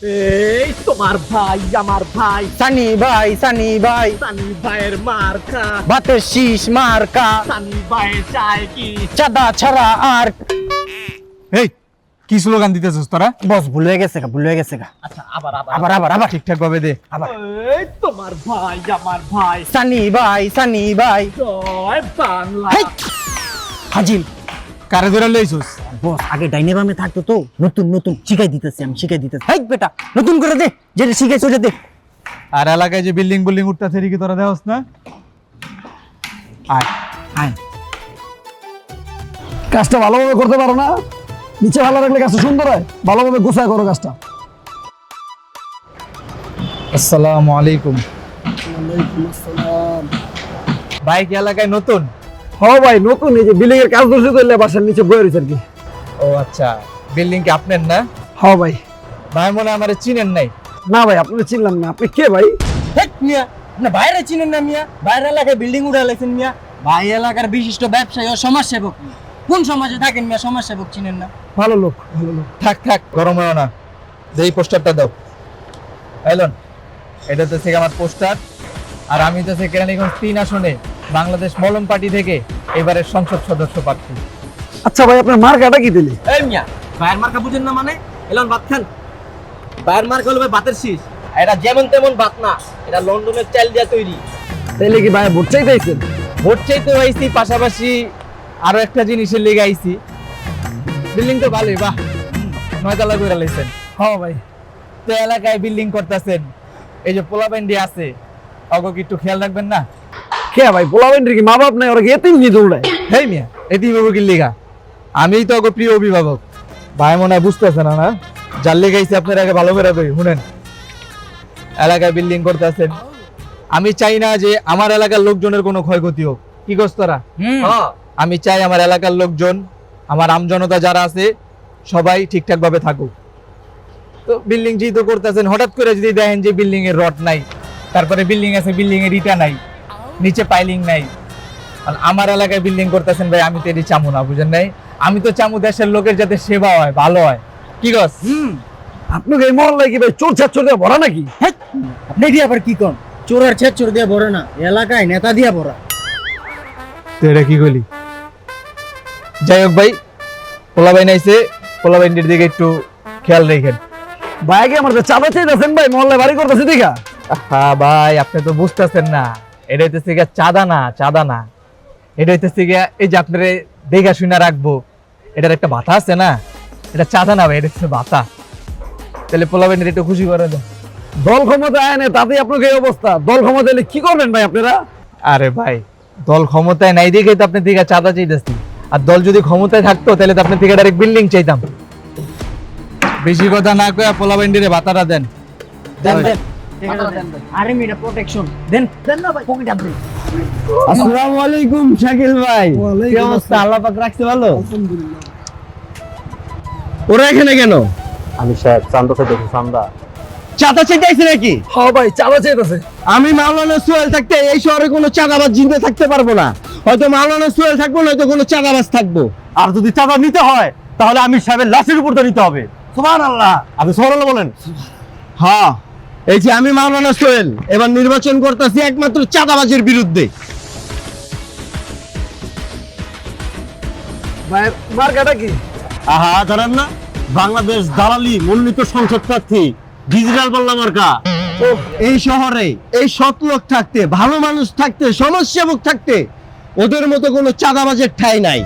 এই তোমার ভাই আমার ভাই সানি ভাই সানি ভাই সানি ভাইয়ের মার্কা ভাতের শীষ মার্কা সানি ভাইয়ের চায় কি চাঁদা ছাড়া আর এই কি স্লোগান দিতেছিস তোরা? বস ভুল হয়ে গেছে আচ্ছা আবার আবার আবার আবার আবার ঠিকঠাক ভাবে দে। আবার এই তোমার ভাই আমার ভাই সানি ভাই জয় বাংলা হেই! হাজিম কারে ধরে লইছিস? বস আগে ডাইনে বামে থাকতো তো নতুন শিখাই দিতেছি হেই বেটা নতুন করে দে যেটা শিখাইছো ওটা দে আর এলাকায় যে বিল্ডিং উঠতেছে কি তোরা দেওস না? আয় আয় কাজটা ভালোভাবে করতে পারো না? নিচে ভালো রাখলে কাজটা সুন্দর হয়, ভালোভাবে গোছায় করো কাজটা। আসসালামু আলাইকুম। ভাই কি এলাকায় নতুন? হ্যাঁ ভাই নতুন, এই যে বিল্ডিং এর কাজ ধরছে তো বাসার নিচে বয়ে রয়েছে আর কি। ও আচ্ছা, বিল্ডিং কি আপনার না? হ্যাঁ ভাই। ভাই মনে হয় আমারে চিনেন নাই। না ভাই আপনাকে চিনলাম না, আপনি কে ভাই? হেট মিয়া আপনি বাইরে চিনেন না মিয়া, বাইরে এলাকায় বিল্ডিং উঠে লাইছেন মিয়া, ভাই এলাকার বিশিষ্ট ব্যবসায়ী ও সমাজসেবক। কোন সমাজে থাকেন মিয়া, সমাজসেবক চিনেন না? ভালো লোক। থাক গরম হয় না, এই পোস্টারটা দাও। এলন, এটা তো থেকে আমার পোস্টার, আর আমি তো কেরানীগঞ্জ 3 আসনে বাংলাদেশ মলম পার্টি থেকে এবারের সংসদ সদস্য প্রার্থী। আচ্ছা ভাই আপনার মার্কাটা কি দিলি? এই মিয়া ভাইয়ের মার্কা বুঝেন না মানে? এলন ভাত খান। ভাইয়ের মার্কা হলো ভাই ভাতের শীষ। এটা যেমন তেমন ভাত না, এটা লন্ডনের চাল দিয়ে তৈরি। তাইলে কি ভাই ভোট চাইতে আইছেন? ভোট চাইতে আইছি, পাশাপাশি আরো একটা জিনিসের লেগে আইছি। বিল্ডিং তো ভালোই, বাহ, 9 তলা করে লাইছেন। হ্যাঁ ভাই। তো এলাকায় বিল্ডিং করতেছেন, এই যে পোলাবেন্ডি আছে, ওকে কি একটু খেয়াল রাখবেন না? কে ভাই পোলাবেন্ডের কি মা বাপ নাই, ওরা কি এতিম নিয়ে দৌড়ায়? হেই মিয়া, এতিম বাবুকির লিগা আমিই তো ওকে প্রিয় অভিভাবক। ভাই মনে হয় বুঝতেছে না, না যার লেগে আইছি আপনার আগে ভালো করে কই শুনেন। এলাকায় বিল্ডিং করতেছেন, আমি চাই না যে আমার এলাকার লোকজনের কোনো ক্ষয়ক্ষতি হোক। কি করছ তোরা? হ্যাঁ আমি চাই আমার এলাকার লোকজন, আমার আমজনতা যারা আছে, সবাই ঠিকঠাক ভাবে থাকুক। তো বিল্ডিং যেহেতু করতেছেন, হঠাৎ করে যদি দেখেন যে বিল্ডিং এর রড নাই, তারপরে বিল্ডিং আছে, বিল্ডিং এর ইটা নাই, নিচে পাইলিং নাই, আর আমার এলাকায় বিল্ডিং করতেছেন, ভাই আমি তো এটি চামু না, বুঝেন নাই? আমি তো চামু দেশের লোকের যাতে সেবা হয়, ভালো হয়। কি গছ? আপনাকে এই মহল্লায় কি ভাই চোর ছাড় দিয়ে ভরা নাকি? হেট আপনি দিয়ে আবার কি কোন? চোরের ছেদ চোর দিয়ে ভরে না, এলাকায় নেতা দিয়ে ভরা। তো এটা কি কইলি? যাই হোক ভাই, পোলাবাইন আইছে, পোলাবাইনের দিকে একটু খেয়াল রাখেন। ভাই আগে আমার চাঁদা চাইতেছেন ভাই, মহল্লায় বাড়ি করতেছে দেখা। হ্যাঁ ভাই, আপনি তো বুঝতেছেন না, এটা হইতেছে গিয়া চাঁদা না, এটা হইতেছে গিয়া এই যে আপনার দেখা শুনে রাখবো, এটার একটা ভাতা আছে না, এটা চাঁদা না ভাই, এটা হচ্ছে ভাতা। তাহলে পোলাবাইনের একটু খুশি করে দেন। দল ক্ষমতা আয় তাতে আপনাকে এই অবস্থা, দল ক্ষমতা এলে কি করবেন ভাই আপনারা? আরে ভাই, দল ক্ষমতায় নাই দেখেই তো আপনার থেকে চাঁদা চাইতেছি, আর দল যদি ক্ষমতায় থাকতো তাহলে তো আপনার থেকে ডাইরেক্ট বিল্ডিং চাইতাম। বেশি কথা না কয়ে পোলাবাইন্ডিরে ভাতাটা দেন। দেন দেন আরে মিটা প্রোটেকশন দেন না ভাই, পকেট আপনি। আসসালামু আলাইকুম শাকিল ভাই। কি অবস্থা, আল্লাহ পাক রাখছে ভালো? ওরা এখানে কেন? আমি সাহেব চান্দা দেখি চান্দা। চাঁদা চাইতেছে নাকি? হ্যাঁ ভাই চাঁদা চাইতেছে। আমি মাওলানা সোহেল থাকতে এই শহরে কোনো চাঁদাবাজ জিন্দে থাকতে পারবো না। হয়তো মাওলানা সোহেল থাকবো, নয়তো কোনো চাঁদাবাজ থাকবো। আর যদি চাঁদা নিতে হয় তাহলে আমির সাহেবের লাশের উপর তো নিতে হবে। সুবহানাল্লাহ। আপনি সুবহানাল্লাহ বলেন। হ্যাঁ, এই যে আমি মাওলানা সোহেল এবার নির্বাচন করতেছি একমাত্র চাঁদাবাজের বিরুদ্ধে। ভাই মার্কাটা কি? আহা, জানেন না, বাংলাদেশ দালালি মনোনীত সংসদ প্রার্থী ডিজিটাল পাল্লা মার্কা। এই শহরে এই সৎ লোক থাকতে, ভালো মানুষ থাকতে, সমাজসেবক থাকতে, ওদের মতো কোনো চাঁদাবাজের ঠাঁই নাই।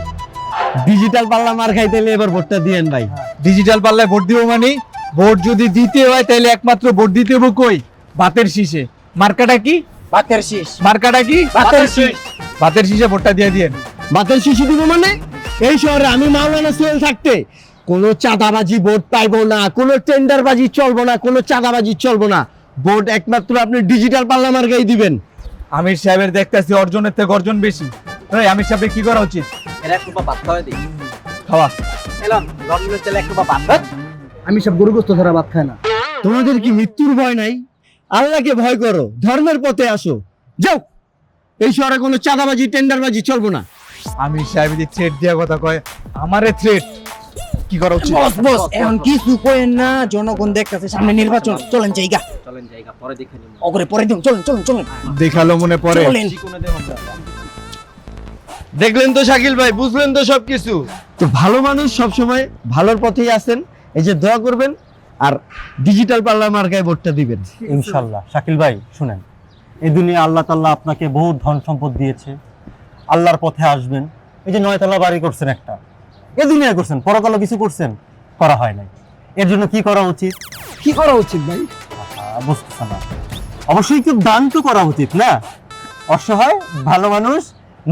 ডিজিটাল পাল্লা মার্কাই তাইলে এবার ভোটটা দিয়েন ভাই। ডিজিটাল পাল্লায় ভোট দিব মানে, ভোট যদি দিতে হয় তাহলে একমাত্র ভোট দিতে হবে কই? ভাতের শীষে। মার্কাটা কি? ভাতের শীষ। মার্কাটা কি? ভাতের শীষ। ভাতের শীষে ভোটটা দিয়ে দিয়েন। বাতের শিশু দিব মানে, এই শহরে আমি মাওলানা সোহেল থাকতে কোনো চাঁদাবাজি ভোট পাইবো না, কোনো টেন্ডারবাজি চলবো না, কোনো চাঁদাবাজি চলবো না। ভোট একমাত্র আপনি ডিজিটাল পাল্লা মার্কাই দিবেন। আমির সাহেবের দেখতেছি অর্জনের থেকে অর্জন বেশি। এই আমির সাহেবের কি করা উচিত? এর এক রূপা ভাত খাওয়াই দিই। খাওয়া। এলন লন্ডনের চাল এক রূপা ভাত। আমি সব গরু গোস্ত ধরা ভাত খাই না। তোমাদের কি মৃত্যুর ভয় নাই? আল্লাহকে ভয় করো, ধর্মের পথে আসো, যাও। এই শহরে কোনো চাঁদাবাজি টেন্ডারবাজি চলবো না। আমির সাহেব যদি থ্রেট দিয়া কথা কয়, আমারে থ্রেট কি করা উচিত? বস বস এখন কিছু কইেন না, জনগণ দেখতেছে সামনে নির্বাচন, চলেন জায়গা চলেন জায়গা পরে দেখে নিব অগরে পরে দিন, চলেন চলেন চলেন দেখালো মনে পড়ে। চলেন। দেখলেন তো শাকিল ভাই, বুঝলেন তো সবকিছু। তো ভালো মানুষ সবসময় ভালোর পথেই আছেন। এই যে দোয়া করবেন আর ডিজিটাল পাল্লা মার্কায় ভোটটা দিবেন। ইনশাল্লাহ। শাকিল ভাই শুনেন, এই দুনিয়া আল্লাহ তাআলা আপনাকে বহুত ধন সম্পদ দিয়েছে, আল্লাহর পথে আসবেন। এই যে 9 তলা বাড়ি করছেন একটা, এই দুনিয়ায় করছেন, পরকালে কিছু করছেন? করা হয় নাই। এর জন্য কি করা উচিত? কি করা উচিত ভাই? বুঝতেছে না। অবশ্যই কেউ দান তো করা উচিত না? অসহায় ভালো মানুষ,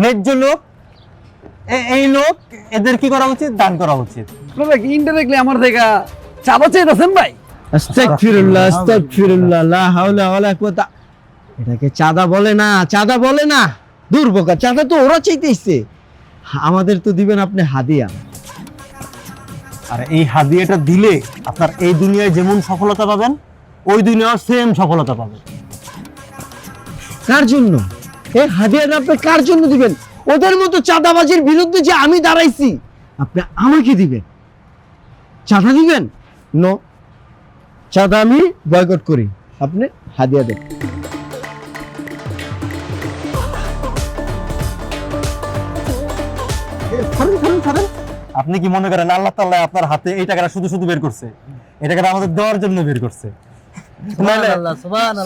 ন্যায্য লোক, এই লোক, এদের কি করা উচিত? দান করা উচিত। ইনডাইরেক্টলি আমার দেখা চাঁদা চাইতেছেন ভাই? আস্তাগফিরুল্লাহ, আস্তাগফিরুল্লাহ, লা হাওলা ওয়ালা কুওয়াতা। এটাকে চাঁদা বলে না, চাঁদা বলে না। দূর বোকা, চাঁদা তো ওরা চাইতেইছে, আমাদের তো দিবেন আপনি হাদিয়া। আর এই হাদিয়াটা দিলে আপনার এই দুনিয়ায় যেমন সফলতা পাবেন, ওই দুনিয়ার সেম সফলতা পাবেন। কার জন্য এই হাদিয়াটা আপনি কার জন্য দিবেন? ওদের মতো চাঁদাবাজির বিরুদ্ধে যে আমি দাঁড়াইছি, আপনি আমাকে দিবেন? চাঁদা দিবেন? নো, চাঁদা আমি বয়কট করি, আপনি হাদিয়া দেন। আপনি কি মনে করেন আল্লাহ তাআলা আপনার হাতে এই টাকাটা শুধু শুধু বের করছে? এই টাকাটা আমাদের দেওয়ার জন্য বের করছে। সুবহানাল্লাহ,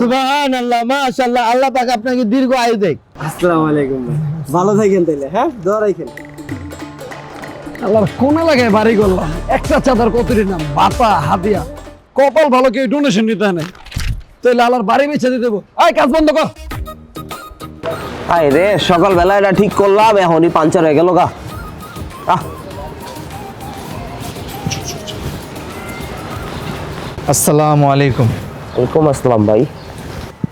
সুবহানাল্লাহ, মাশাআল্লাহ। আল্লাহ পাক আপনাকে দীর্ঘ আয়ু দেয়। আসসালামু আলাইকুম ভাই, ভালো থাকেন তাইলে। হ্যাঁ, দোয়া রাখেন। আল্লাহর কোন এলাকায় বাড়ি করলাম, একটা চাঁদার কতরি নাম বাতা হাদিয়া। কপাল ভালো, কেউ ডোনেশন নিতে নাই, তাইলে আল্লাহর বাড়ি বেচে দিয়ে দেবো। আয় কাজ বন্ধ কর। হায় রে, সকালবেলা এটা ঠিক করলাম, এখনই পাঞ্চার হয়ে গেল গা। আসসালামু আলাইকুম। ওয়ালাইকুম আসসালাম ভাই।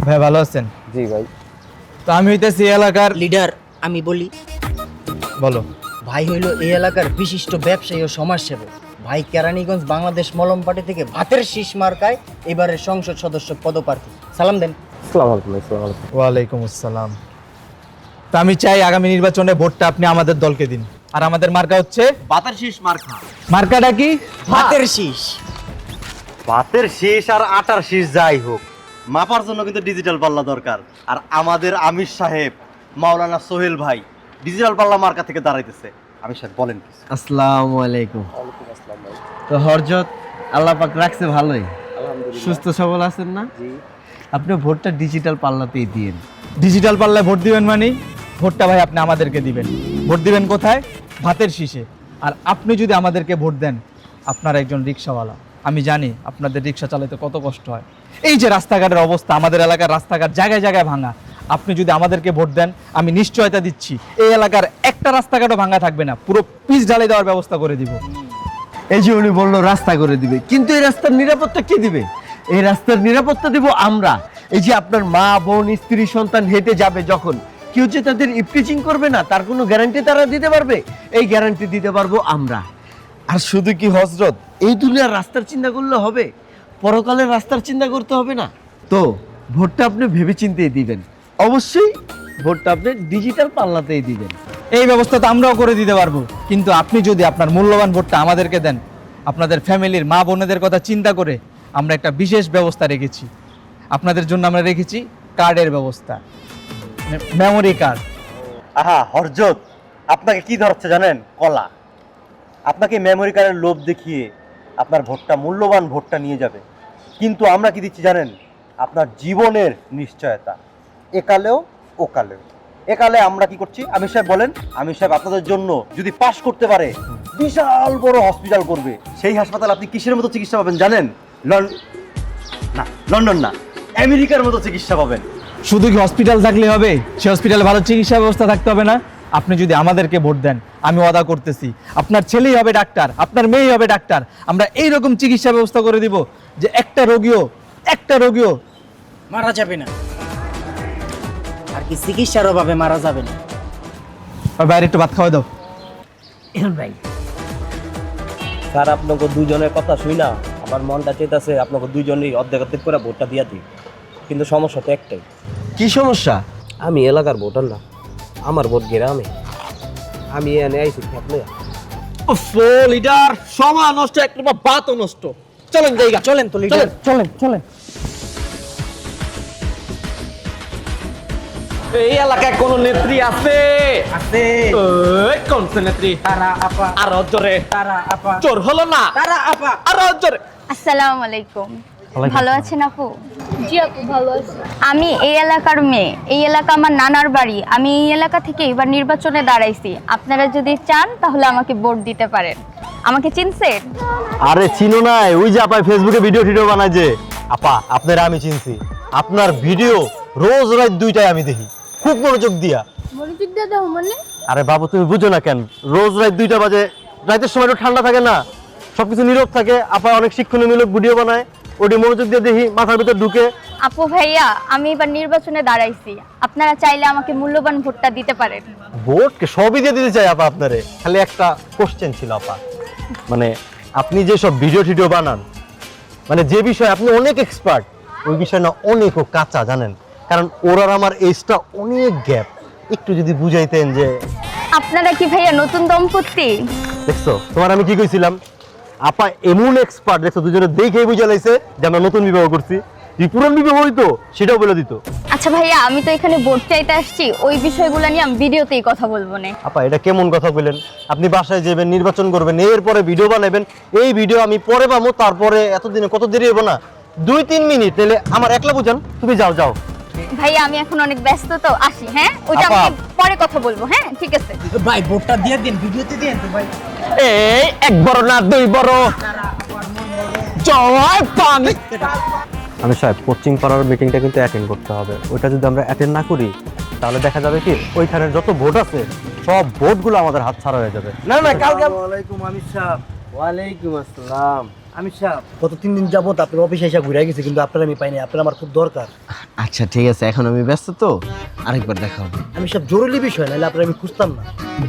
ভাই ভালো আছেন? জি ভাই। তো আমি হইতেছি এই এলাকার। লিডার আমি বলি, বলো। ভাই হইল এই এলাকার বিশিষ্ট ব্যবসায়ী ও সমাজসেবক। ভাই কেরানীগঞ্জ বাংলাদেশ মলম পার্টি থেকে ভাতের শীষ মার্কায় এবারের সংসদ সদস্য পদপ্রার্থী। সালাম দেন। আসসালামু আলাইকুম। আসসালামু আলাইকুম। ওয়ালাইকুম আসসালাম। তো আমি চাই আগামী নির্বাচনে ভোটটা আপনি আমাদের দলকে দিন। আর আমাদের মার্কা হচ্ছে বাতার শীষ মার্কা। মার্কাটা কি? ভাতের শীষ। ভাতের শীষ আর আটার শীষ যাই হোক, মাপার জন্য কিন্তু ডিজিটাল পাল্লা দরকার। আর আমাদের আমির সাহেব মাওলানা সোহেল ভাই ডিজিটাল পাল্লা মার্কা থেকে দাঁড়াইতেছে। আমির সাহেব বলেন। আসসালামু আলাইকুম। ওয়ালাইকুম আসসালাম ভাই। তো হরজত, আল্লাহ পাক রাখছে ভালোই, আলহামদুলিল্লাহ। সুস্থ সবল আছেন না? জি। আপনি ভোটটা ডিজিটাল পাল্লাতেই দিন। ডিজিটাল পাল্লায় ভোট দিবেন মানে ভোটটা ভাই আপনি আমাদেরকে দিবেন। ভোট দিবেন কোথায়? ভাতের শীষে। আর আপনি যদি আমাদেরকে ভোট দেন, আপনার একজন রিক্সাওয়ালা, আমি জানি আপনাদের রিক্সা চালাতে কত কষ্ট হয়। এই যে রাস্তাঘাটের অবস্থা, আমাদের এলাকার রাস্তাঘাট জায়গায় জায়গায় ভাঙা। আপনি যদি আমাদেরকে ভোট দেন, আমি নিশ্চয়তা দিচ্ছি এই এলাকার একটা রাস্তাঘাটও ভাঙা থাকবে না, পুরো পিচ ঢালাই দেওয়ার ব্যবস্থা করে দিব। এই যে উনি বললো রাস্তা করে দিবে, কিন্তু এই রাস্তার নিরাপত্তা কে দিবে? এই রাস্তার নিরাপত্তা দিব আমরা। এই যে আপনার মা বোন স্ত্রী সন্তান হেঁটে যাবে যখন, কেউ যে তাদের ইপটিচিং করবে না তার কোনো গ্যারান্টি তারা দিতে পারবে? এই গ্যারান্টি দিতে পারবো আমরা। আর শুধু কি হযরত এই দুনিয়ার রাস্তার চিন্তা করলে হবে? পরকালের রাস্তার চিন্তা করতে হবে না? তো ভোটটা আপনি ভেবেচিন্তেই দিবেন, অবশ্যই ভোটটা আপনি ডিজিটাল পাল্লাতেই দিবেন। এই ব্যবস্থা তো আমরাও করে দিতে পারবো, কিন্তু আপনি যদি আপনার মূল্যবান ভোটটা আমাদেরকে দেন, আপনাদের ফ্যামিলির মা বোনেদের কথা চিন্তা করে আমরা একটা বিশেষ ব্যবস্থা রেখেছি। আপনাদের জন্য আমরা রেখেছি কার্ডের ব্যবস্থা, মেমোরি কার্ড। আহা হরজত, আপনাকে কি ধরছে জানেন? কলা। আপনাকে মেমোরি কার্ডের লোভ দেখিয়ে আপনার ভোটটা, মূল্যবান ভোটটা নিয়ে যাবে। কিন্তু আমরা কি দিচ্ছি জানেন? আপনার জীবনের নিশ্চয়তা, একালেও ওকালেও। একালে আমরা কি করছি? আমির সাহেব বলেন। আমির সাহেব আপনাদের জন্য যদি পাস করতে পারে, বিশাল বড় হসপিটাল করবে। সেই হাসপাতাল আপনি কিসের মতো চিকিৎসা পাবেন জানেন? লন্ডন না, আমেরিকার মতো চিকিৎসা পাবেন। শুধু কি হসপিটাল থাকলে হবে? সে হসপিটালে ভালো চিকিৎসা ব্যবস্থা থাকতে হবে না? আপনি যদি আমাদেরকে ভোট দেন, আমি ওয়াদা করতেছি আপনার ছেলেই হবে ডাক্তার, আপনার মেয়েই হবে ডাক্তার। আমরা এইরকম চিকিৎসা ব্যবস্থা করে দিব যে একটা রোগীও মারা যাবে না, আর কি চিকিৎসার অভাবে মারা যাবে না। বাইরে একটু ভাত খাওয়া দাও। ভাই স্যার, আপনাকে দুজনের কথা শুই না আমার মনটা চেতাছে আপনাকে দুজনেই অর্ধেক অর্ধেক করে ভোটটা দিয়ে দিই। কিন্তু সমস্যা তো একটাই। কি সমস্যা? আমি এলাকার ভোটার না, আমার ভোট গ্রামে। আমি এনে আইছি থাকলে লিডার সময় নষ্ট একটা বাতও নষ্ট। চলেন জায়গা, চলেন তো লিডার, চলেন চলেন। এই এলাকায় কোন নেত্রী আছে? আছে। কোন নেত্রী? তারা আপা। আর জোরে তারা আপা। চোর হলো না তারা আপা। আর জোরে। আসসালামু আলাইকুম। ভালো আছেন আপু? জি আপু ভালো আছি। আমি এই এলাকার মেয়ে, এই এলাকা আমার নানার বাড়ি। আমি এই এলাকা থেকে এবার নির্বাচনে দাঁড়াইছি। আপনারা যদি চান তাহলে আমাকে ভোট দিতে পারেন। আমাকে চিনছেন? আরে চিনো না, ওই যে আপা ফেসবুকে ভিডিও টিডিও বানায় যে, আপা আপনারা আমি চিনছি। আপনার ভিডিও রোজ রাত 2টায় আমি দেখি, খুব মনোযোগ দিয়া। মনোযোগ দিয়ে দাও মানে? আরে বাবু তুমি বুঝো না কেন, রোজ রাত 2টা বাজে, রাতের সময় একটু ঠান্ডা থাকে না, সবকিছু নীরব থাকে, আপা অনেক শিক্ষণীয়মূলক ভিডিও বানায়, ওটি মনোযোগ দিয়ে দেখি, মাথার ভিতর ঢুকে। আপু ভাইয়া, আমি এবার নির্বাচনে দাঁড়াইছি। আপনারা চাইলে আমাকে মূল্যবান ভোটটা দিতে পারেন। ভোটকে সবই দিয়ে দিতে চাই আপা আপনারে, খালি একটা কোশ্চেন ছিল আপা, মানে আপনি যে সব ভিডিও টিডিও বানান, মানে যে বিষয়ে আপনি অনেক এক্সপার্ট, ওই বিষয় না অনেকও কাঁচা জানেন, কারণ ওর আর আমার এজটা অনেক গ্যাপ, একটু যদি বুঝাইতেন যে। আপনারা কি ভাইয়া নতুন দম্পতি? দেখছো তোমার আমি কি কইছিলাম, আপা এমন এক্সপার্ট, দেখছো দুজনে দেখেই বুঝে লাইছে যে আমরা নতুন বিবাহ করছি, যদি পুরান বিবাহ হইতো সেটাও বলে দিত। আচ্ছা ভাইয়া, আমি তো এখানে ভোট চাইতে আসছি, ওই বিষয়গুলো নিয়ে আমি ভিডিওতেই কথা বলবো না। আপা এটা কেমন কথা বললেন, আপনি বাসায় যাবেন, নির্বাচন করবেন, এরপরে ভিডিও বানাবেন, এই ভিডিও আমি পরে পাবো, তারপরে এতদিনে কত দেরি হবো না, 2-3 মিনিট, তাহলে আমার একলা বুঝান, তুমি যাও যাও। ভাইয়া আমি এখন অনেক ব্যস্ত, তো আসি। হ্যাঁ, ওইটা আপা। আমি পরে কথা বলবো। হ্যাঁ ঠিক আছে ভাই ভোটটা দিয়ে দিন, ভিডিওতে দিন তো ভাই। এই এক বড় না দুই বড়, জয় পানি। আমি সাহেব কোচিং পাড়ার মিটিংটা কিন্তু অ্যাটেন্ড করতে হবে, ওইটা যদি আমরা অ্যাটেন্ড না করি তাহলে দেখা যাবে কি ওইখানের যত ভোট আছে সব ভোটগুলো আমাদের হাত ছাড়া হয়ে যাবে। না না, কালকে। ওয়ালাইকুম আমির সাহেব। ওয়ালাইকুম আসসালাম। আমির সাহেব, গত 3 দিন যাবত আপনার অফিসে এসে ঘুরে গেছি, কিন্তু আপনার আমি পাইনি, আপনার আমার খুব দরকার। আচ্ছা ঠিক আছে, এখন আমি ব্যস্ত তো, আরেকবার দেখা হবে। আমি সব জরুরি বিষয়, নাহলে আপনার আমি খুঁজতাম না।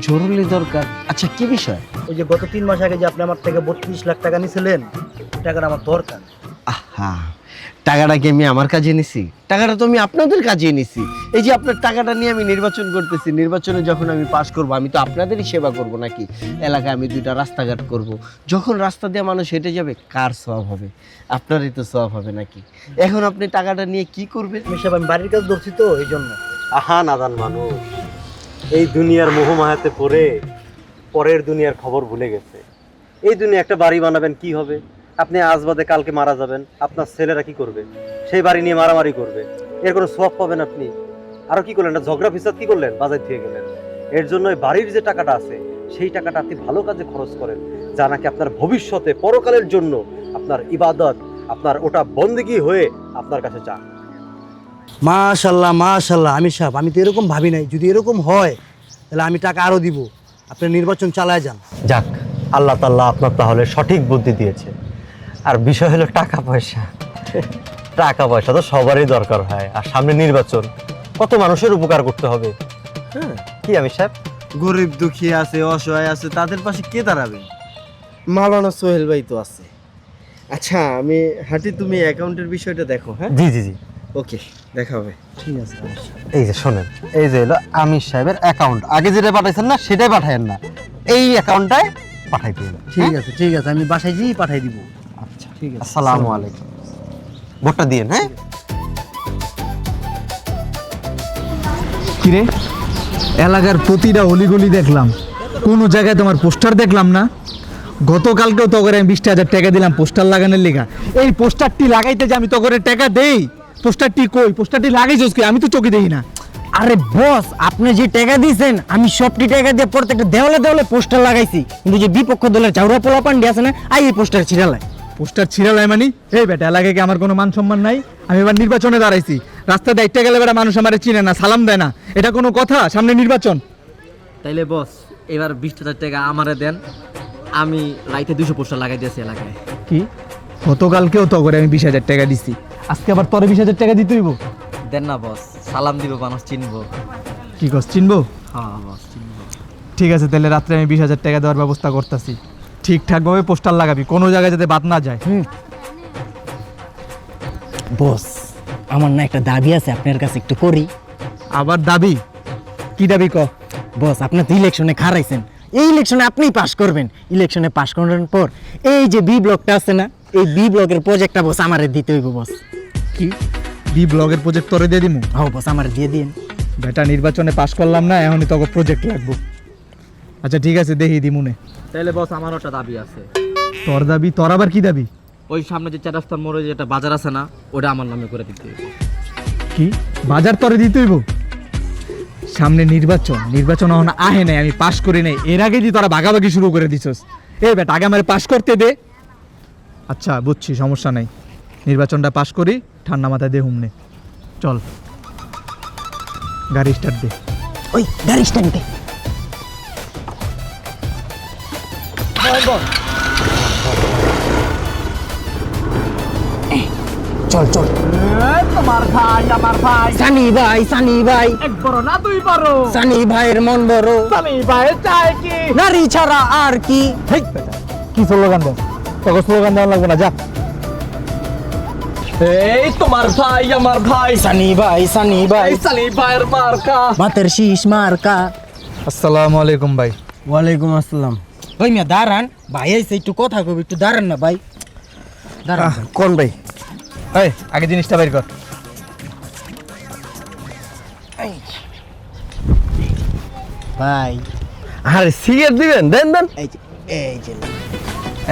জরুরি দরকার? আচ্ছা কি বিষয়? ওই যে গত 3 মাস আগে যে আপনি আমার থেকে 32 লাখ টাকা নিয়েছিলেন, টাকাটা আমার দরকার। আহা, টাকাটা কি আমি আমার কাজে নিছি? টাকাটা তো আমি আপনাদের কাজে নিছি। এই যে আপনার টাকাটা নিয়ে আমি নির্বাচন করতেছি, নির্বাচনে যখন আমি পাশ করব, আমি তো আপনাদেরই সেবা করব নাকি? এলাকায় আমি 2টা রাস্তাঘাট করব, যখন রাস্তা দিয়ে মানুষ হেঁটে যাবে, কার সওয়াব হবে? আপনারই তো সওয়াব হবে নাকি? এখন আপনি টাকাটা নিয়ে কি করবেন? আমির সাহেব, আমি বাড়ির কাজ ধরছি তো, এই জন্য। আহা নাদান মানুষ, এই দুনিয়ার মোহমায়াতে পড়ে পরের দুনিয়ার খবর ভুলে গেছে। এই দুনিয়া একটা বাড়ি বানাবেন, কি হবে? আপনি আজ বাদে কালকে মারা যাবেন, আপনার ছেলেরা কি করবে? সেই বাড়ি নিয়ে মারামারি করবে, এর কোনো সওয়াব পাবেন আপনি? আরো কি করলেন, ঝগড়া ফিসাদ কি করলেন, বাজার থেকে গেলেন। এর জন্য এই বাড়ির যে টাকাটা আছে সেই টাকাটা আপনি ভালো কাজে খরচ করেন, যা নাকি আপনার ভবিষ্যতে পরকালের জন্য আপনার ইবাদত, আপনার ওটা বন্দেগী হয়ে আপনার কাছে যান। মাশাল্লাহ মাশাল্লাহ আমির সাহেব, আমি তো এরকম ভাবি নাই। যদি এরকম হয় তাহলে আমি টাকা আরো দিব, আপনি নির্বাচন চালায় যান। যাক, আল্লাহ তাআলা আপনার তাহলে সঠিক বুদ্ধি দিয়েছে। আর বিষয় হলো টাকা পয়সা, টাকা পয়সা তো সবারই দরকার হয়, আর সামনে নির্বাচন, কত মানুষের উপকার করতে হবে। হ্যাঁ কি আমির সাহেব? গরিব দুঃখী আছে, অসহায় আছে, তাদের পাশে কে দাঁড়াবে? মাওলানা সোহেল ভাই তো আছে। আচ্ছা আমি হাঁটি, তুমি অ্যাকাউন্টের বিষয়টা দেখো। হ্যাঁ জি জি জি, ওকে, দেখা হবে। ঠিক আছে। এই যে শোনেন, এই যে হলো আমির সাহেবের অ্যাকাউন্ট, আগে যেটা পাঠাইছেন না সেটাই পাঠায়েন না, এই অ্যাকাউন্টটায় পাঠাই দিন। ঠিক আছে ঠিক আছে, আমি বাসায় যেই পাঠাই দিব। আচ্ছা ঠিক আছে। আসসালামু আলাইকুম। ভোটটা দিয়েন। হ্যাঁ কিরে, এলাকার প্রতিটা অলিগলি দেখলাম, কোনো জায়গায় তোমার পোস্টার দেখলাম না। গতকালকেও তো করে আমি 20,000 টাকা দিলাম পোস্টার লাগানোর লেগা। এই পোস্টারটি লাগাইতে যে আমি তো করে টাকা দেই, পোস্টারটি কই? পোস্টারটি লাগাইছস কি? আমি তো চোখে দেখি না। আরে বস, আপনি যে টাকা দিয়েছেন, আমি সবটি টাকা দিয়ে প্রত্যেকটা দেওয়ালে দেওয়ালে পোস্টার লাগাইছি, কিন্তু যে বিপক্ষ দলের চাউরা পোলা পান্ডি আছে না, এই পোস্টার ছিড়ালাই। পোস্টার ছিড়ালাই মানে? এই বেটা, এলাকায় কি আমার কোনো মান সম্মান নাই? আমি এবার নির্বাচনে দাঁড়াইছি, রাস্তা দেখতে গেলে বেটা মানুষ আমার চিনে না, সালাম দেয় না, এটা কোনো কথা? সামনে নির্বাচন। তাইলে বস এবার 20,000 টাকা আমারে দেন, আমি লাইটে 200 পোস্টার লাগাই দিয়েছি এলাকায়। কি? গতকালকেও তো করে আমি 20,000 টাকা দিছি, আজকে আবার তোরে 20,000 টাকা দিতে হইব? দেন না বস, সালাম দিব, মানুষ চিনবো। কি কস, চিনবো? হ্যাঁ বস চিনবো। ঠিক আছে, তাহলে রাত্রে আমি 20,000 টাকা দেওয়ার ব্যবস্থা করতেছি। ঠিকঠাকভাবে পোস্টার লাগাবি, কোনো জায়গায় যাতে বাদ না যায়। বস, আমার না একটা দাবি আছে আপনার কাছে, একটু করি। আবার দাবি? কি দাবি ক? বস, আপনি তো ইলেকশনে খারাইছেন, এই ইলেকশনে আপনিই পাস করবেন। ইলেকশনে পাস করার পর এই যে বি ব্লকটা আছে না, এই বি ব্লকের প্রজেক্টটা বস আমারে দিতে হইব বস। কি বি ব্লগের প্রজেক্ট তোরে দিয়ে দিমু? হ্যাঁ বস, আমারে দিয়ে দিন। বেটা নির্বাচনে পাশ করলাম না, এখনই তোকে প্রজেক্ট লাগবো। আচ্ছা ঠিক আছে, দেখি দিমুনে। তাহলে বস আমারও একটা দাবি আছে। তোর দাবি? তোর আবার কি দাবি? ওই সামনে যে 4 রাস্তার মোড়ে যে একটা বাজার আছে না, ওটা আমার নামে করে দিতে হবে। কি বাজার তোরে দিতে হইব? সামনে নির্বাচন, নির্বাচন এখন আহে নাই, আমি পাশ করি নাই, এর আগে যে তোরা ভাগাভাগি শুরু করে দিছস। এ বেটা আগে আমার পাশ করতে দে। আচ্ছা বুঝছি, সমস্যা নাই, নির্বাচনটা পাশ করি, ঠান্ডা মাথায় দে হুমনে। চল গাড়ি স্টার্ট দে। ওই গাড়ি স্ট্যান্ড দে। চল চল। তোমার ভাই আমার ভাই, সানি ভাই, সানি ভাই, এক বড় না দুই বড়, সানি ভাইয়ের মন বড়, সানি ভাই চাই কি নারী ছাড়া আর কি। হেই বেটা, কি স্লোগান দেন? তোকে স্লোগান দেওয়া লাগবে না, যা। এই তোমার ভাই আমার ভাই, সানি ভাই, সানি ভাই, এই সানি ভাইয়ের মার্কা। বাতের শীষ মার্কা। আসসালামু আলাইকুম ভাই। ওয়ালাইকুম আসসালাম। ওই মিয়া দাঁড়ান, ভাই আইছে, একটু কথা কবি, একটু দাঁড়ান না ভাই, দাঁড়ান। কোন ভাই? এই আগে জিনিসটা বের কর। ভাই আরে সিগারেট দিবেন? দেন দেন। এই যে, এই যে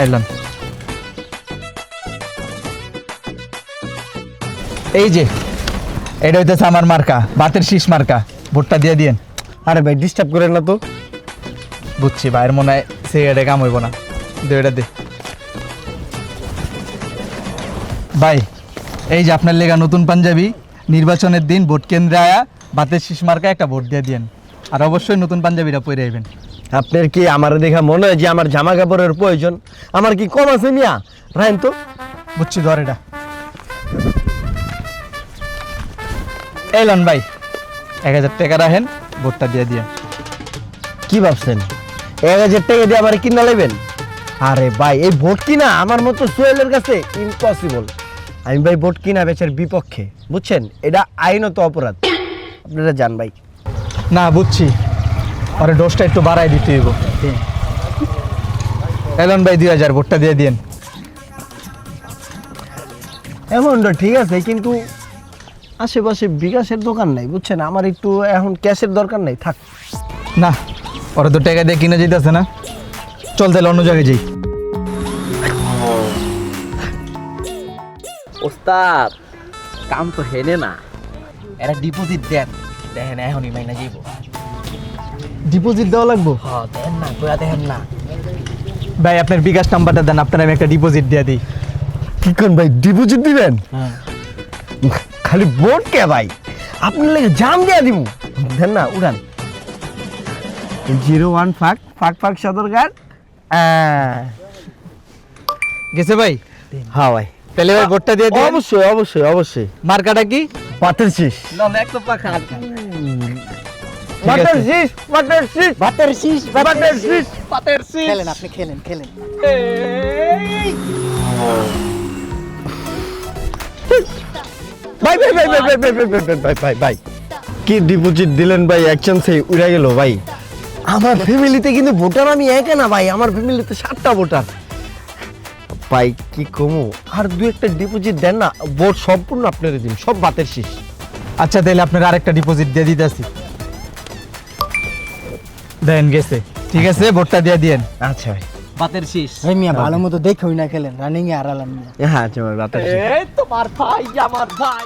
এলাম। এই যে এটা হইতেছে আমার মার্কা, বাতের শীষ মার্কা, ভোটটা দিয়ে দিয়েন। আরে ভাই ডিস্টার্ব করেন না তো। বুঝছি, ভাইয়ের মনে হয় সিগারেটে কাম হইব না, দে এটা দে। ভাই এই যে আপনার লেগা নতুন পাঞ্জাবি, নির্বাচনের দিন ভোট কেন্দ্রে আয়া বাতের শীষ মার্কা একটা ভোট দিয়ে দিয়েন। আর অবশ্যই নতুন পাঞ্জাবিটা পরে আইবেন। আপনার কি আমার দেখা মনে হয় যে আমার জামা কাপড়ের প্রয়োজন? আমার কি কম আছে মিয়া? রাইন তো। বুঝছি, ধর এটা। এলন ভাই 1000 টাকা রাখেন, ভোটটা দিয়ে দিয়ে। কি ভাবছেন 1000 টাকা দিয়ে আবার কিনা নেবেন? আরে ভাই এই ভোট কিনা আমার মতো সোহেলের কাছে ইম্পসিবল। আমি ভাই ভোট কিনা বেচার বিপক্ষে, বুঝছেন? এটা আইনত অপরাধ। আপনারা জান ভাই। না বুঝছি, আরে ডোজটা একটু বাড়াই দিতে হইব। এলন ভাই 2000, ভোটটা দিয়ে দিয়েন। এমনটা ঠিক আছে, কিন্তু আশেপাশে বিকাশের দোকান নাই, বুঝছেন? আমার একটু এখন ক্যাশের দরকার নাই, থাক। না ওরা তো টাকা দিয়ে কিনে যেতেছে না, চল তাহলে অন্য জায়গায় যাই। ওস্তাদ কাম তো হেনে না, এরা ডিপোজিট দেন, দেখেন এখনই মাইনা যাইব। ডিপোজিট দেওয়া লাগবো? হ্যাঁ দেন না, তোরা দেখেন না। ভাই আপনার বিকাশ নাম্বারটা দেন, আপনার আমি একটা ডিপোজিট দিয়ে দিই। কি করেন ভাই, ডিপোজিট দিবেন? খালি ভোট কে ভাই, আপনার লেগে জাম দিয়া দিব। দেন না, উড়ান। 01 ফাঁক ফাঁক ফাঁক সদরঘাট। গেছে ভাই? হ্যাঁ ভাই, তাহলে ভাই ভোটটা দিয়ে দিন। অবশ্যই অবশ্যই অবশ্যই। মার্কাটা কি? পাতের শীষ। এক তো পাখা পাতের শীষ, পাতের শীষ, বাতের শীষ, পাতের শীষ। পাতের শীষ। খেলেন আপনি, খেলেন খেলেন। ভাই ভাই ভাই ভাই ভাই ভাই ভাই ভাই ভাই ভাই ভাই, কি ডিপোজিট দিলেন ভাই? অ্যাকশন সেই উড়ে গেল ভাই। আমার ফ্যামিলিতে কিন্তু ভোটার আমি একা না ভাই, আমার ফ্যামিলিতে 7টা ভোটার ভাই। কি কমু, আর 2-1টা ডিপোজিট দেন না, ভোট সম্পূর্ণ আপনার দিন, সব বাতের শীষ। আচ্ছা তাহলে আপনার আরেকটা ডিপোজিট দিয়ে দিতেছি, দেন। গেছে? ঠিক আছে, ভোটটা দিয়ে দিয়েন। আচ্ছা ভাই। পাতের শীষ। ওই মিয়া ভালো মতো দেখে না খেলেন, রানিং এ হারালাম মিয়া। হ্যাঁ আচ্ছা ভাই, বাতের শীষ। এই তোমার ভাই আমার ভাই।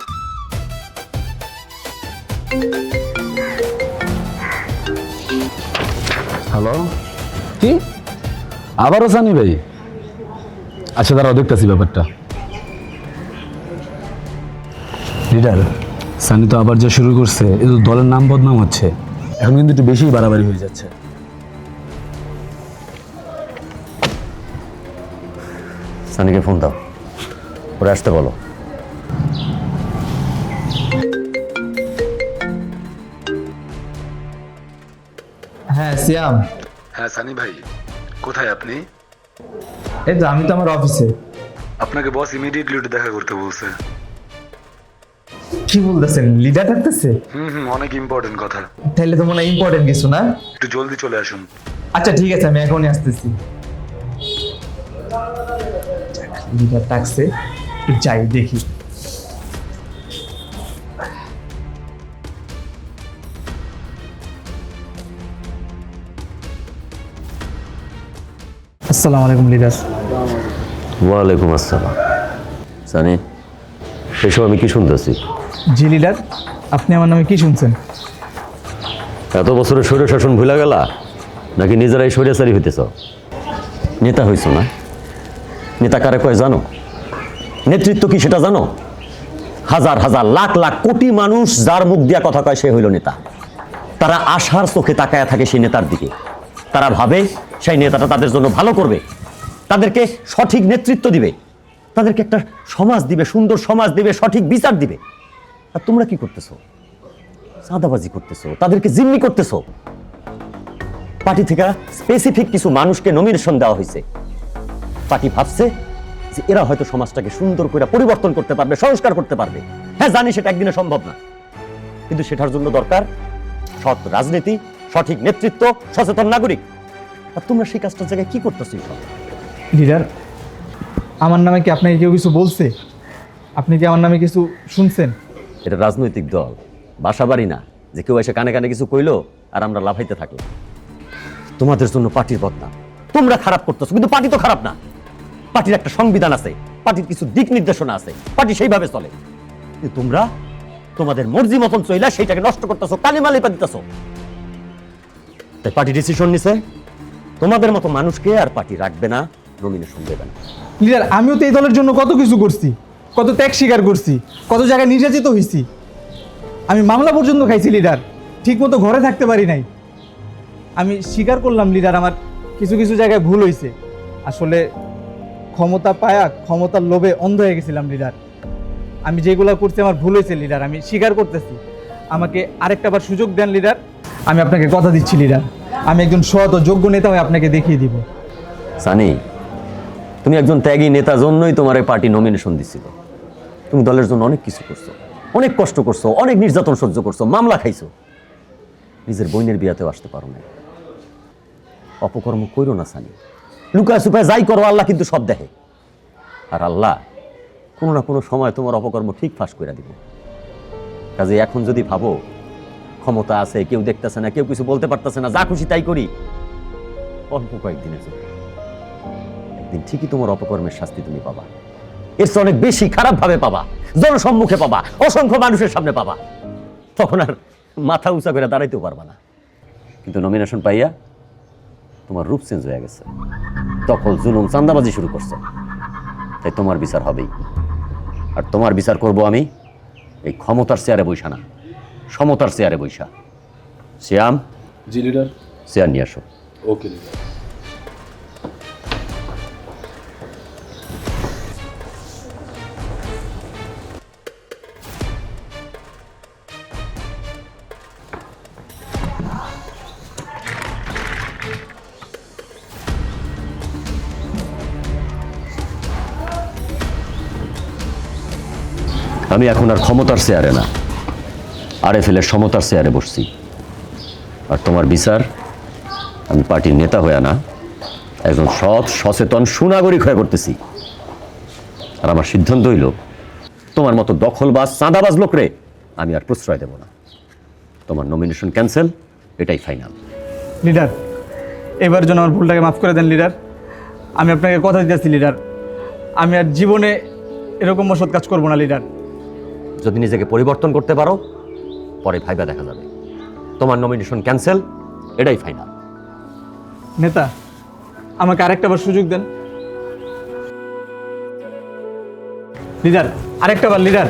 হ্যালো, কি আবারও সানি ভাই? আচ্ছা দাঁড়াও, দেখতেছি ব্যাপারটা। লিডার, সানি তো আবার যা শুরু করছে, এ তো দলের নাম বদনাম হচ্ছে, এখন কিন্তু একটু বেশি বাড়াবাড়ি হয়ে যাচ্ছে। সানিকে ফোন দাও, ওরা আসতে বলো। হ্যাঁ সিয়াম। হ্যাঁ সানি ভাই, কোথায় আপনি? এই তো আমি তো আমার অফিসে। আপনাকে বস ইমিডিয়েটলি দেখা করতে বলছে। কি বলতেছেন, লিডার থাকতেছে? অনেক ইম্পর্টেন্ট কথা। তাহলে তো মনে হয় ইম্পর্টেন্ট কিছু না? একটু জলদি চলে আসুন। আচ্ছা ঠিক আছে, আমি এখনই আসতেছি। লিডার ডাকছে, যাই দেখি। আসসালামু আলাইকুম লিডার। ওয়ালাইকুম আসসালাম। সানি, এসব আমি কি শুনতেছি? জি লিডার, আপনি আমার নামে কি শুনছেন? এত বছরের স্বৈর শাসন ভুলে গেলা নাকি নিজেরাই স্বৈরাচারী হইতেছ? নেতা হইছ না? নেতা কারে কয় জানো? নেতৃত্ব কি সেটা জানো? হাজার হাজার লাখ লাখ কোটি মানুষ যার মুখ দিয়া কথা কয় সে হইল নেতা। তারা আশার চোখে তাকায়া থাকে সেই নেতার দিকে। তারা ভাবে সেই নেতাটা তাদের জন্য ভালো করবে, তাদেরকে সঠিক নেতৃত্ব দিবে, তাদেরকে একটা সমাজ দিবে, সুন্দর সমাজ দিবে, সঠিক বিচার দিবে। আর তোমরা কি করতেছো? চাঁদাবাজি করতেছো, তাদেরকে জিম্মি করতেছো। পার্টি থেকে স্পেসিফিক কিছু মানুষকে নমিনেশন দেওয়া হয়েছে। পার্টি ভাবছে যে এরা হয়তো সমাজটাকে সুন্দর করে পরিবর্তন করতে পারবে, সংস্কার করতে পারবে। হ্যাঁ জানি সেটা একদিনে সম্ভব না, কিন্তু সেটার জন্য দরকার সৎ রাজনীতি, সঠিক নেতৃত্ব, সচেতন নাগরিক। আর তোমরা সেই কাজটার জায়গায় কি করতেছো? লিডার, আমার নামে কি আপনাকে কেউ কিছু বলছে? আপনি কি আমার নামে কিছু শুনছেন? এটা রাজনৈতিক দল, বাসাবাড়ি না যে কেউ এসে কানে কানে কিছু কইলো আর আমরা লাফাইতে থাকলাম। তোমাদের জন্য পার্টির বদনাম। তোমরা খারাপ করতেছো, কিন্তু পার্টি তো খারাপ না। পার্টির একটা সংবিধান আছে, পার্টির কিছু দিক নির্দেশনা আছে, পার্টি সেইভাবে চলে। কিন্তু তোমরা তোমাদের মর্জি মতন চইলা সেইটাকে নষ্ট করতেছো, কালিমালি দিতেছো। তাই পার্টি ডিসিশন নিছে তোমাদের মতো মানুষকে আর পার্টি রাখবে না, নমিনেশন দেবে না। লিডার, আমিও তো এই দলের জন্য কত কিছু করছি, কত ত্যাগ স্বীকার করছি, কত জায়গায় নির্যাতিত হয়েছি। আমি মামলা পর্যন্ত খাইছি লিডার, ঠিক মতো ঘরে থাকতে পারি নাই। আমি স্বীকার করলাম লিডার, আমার কিছু কিছু জায়গায় ভুল হয়েছে। আসলে ক্ষমতা পায়া ক্ষমতার লোভে অন্ধ হয়ে গেছিলাম লিডার। আমি যেগুলো করছি আমার ভুল হয়েছে লিডার, আমি স্বীকার করতেছি। আমাকে আরেকটা বার সুযোগ দেন লিডার। আমি আপনাকে কথা দিচ্ছি লিডার, আমি একজন সৎ ও যোগ্য নেতা হয়ে আপনাকে দেখিয়ে দিব। সানি, তুমি একজন ত্যাগী নেতা, জন্যই তোমার এই পার্টি নমিনেশন দিছিল। তুমি দলের জন্য অনেক কিছু করছো, অনেক কষ্ট করছো, অনেক নির্যাতন সহ্য করছো, মামলা খাইছো, নিজের বোনের বিয়াতেও আসতে পারো না। অপকর্ম কইরো না সানি, লুকায় সুপায় যাই করো, আল্লাহ কিন্তু সব দেখে। আর আল্লাহ কোনো না কোনো সময় তোমার অপকর্ম ঠিক ফাঁস করে দিব। কাজে এখন যদি ভাবো ক্ষমতা আছে, কেউ দেখতেছে না, কেউ কিছু বলতে পারতেছে না, যা খুশি তাই করি, অল্প কয়েকদিনের জন্য একদিন ঠিকই তোমার অপকর্মের শাস্তি তুমি পাবা। এর চেয়ে অনেক বেশি খারাপ ভাবে পাবা, জনসম্মুখে পাবা, অসংখ্য মানুষের সামনে পাবা। তখন আর মাথা উঁচা করে দাঁড়াইতেও পারবা না। কিন্তু নমিনেশন পাইয়া তোমার রূপ চেঞ্জ হয়ে গেছে, তখন জুলুম চাঁদাবাজি শুরু করছে। তাই তোমার বিচার হবেই। আর তোমার বিচার করব আমি এই ক্ষমতার চেয়ারে বৈশা না, সমতার চেয়ারে বৈশা। শ্যাম, জি লিডার। চেয়ার নিয়ে আসো। ওকে লিডার। আমি এখন আর ক্ষমতার চেয়ারে না, আরএফএল এর সমতার চেয়ারে বসছি। আর তোমার বিচার আমি পার্টির নেতা হয়ে না, একজন সৎ সচেতন সুনাগরিক হয়ে করতেছি। আর আমার সিদ্ধান্ত হইল তোমার মতো দখলবাজ চাঁদাবাজ লোকরে আমি আর প্রশ্রয় দেব না। তোমার নমিনেশন ক্যান্সেল, এটাই ফাইনাল। লিডার, এবার যেন আমার ভুলটাকে মাফ করে দেন লিডার। আমি আপনাকে কথা দিতেছি লিডার, আমি আর জীবনে এরকম অসৎ কাজ করবো না লিডার। যদি নিজেকে পরিবর্তন করতে পারো পরে ভাইবা দেখা যাবে। তোমার নমিনেশন ক্যান্সেল, এটাই ফাইনাল। নেতা, আমাকে আরেকটা বার সুযোগ দেন লিডার, আরেকটা বার লিডার।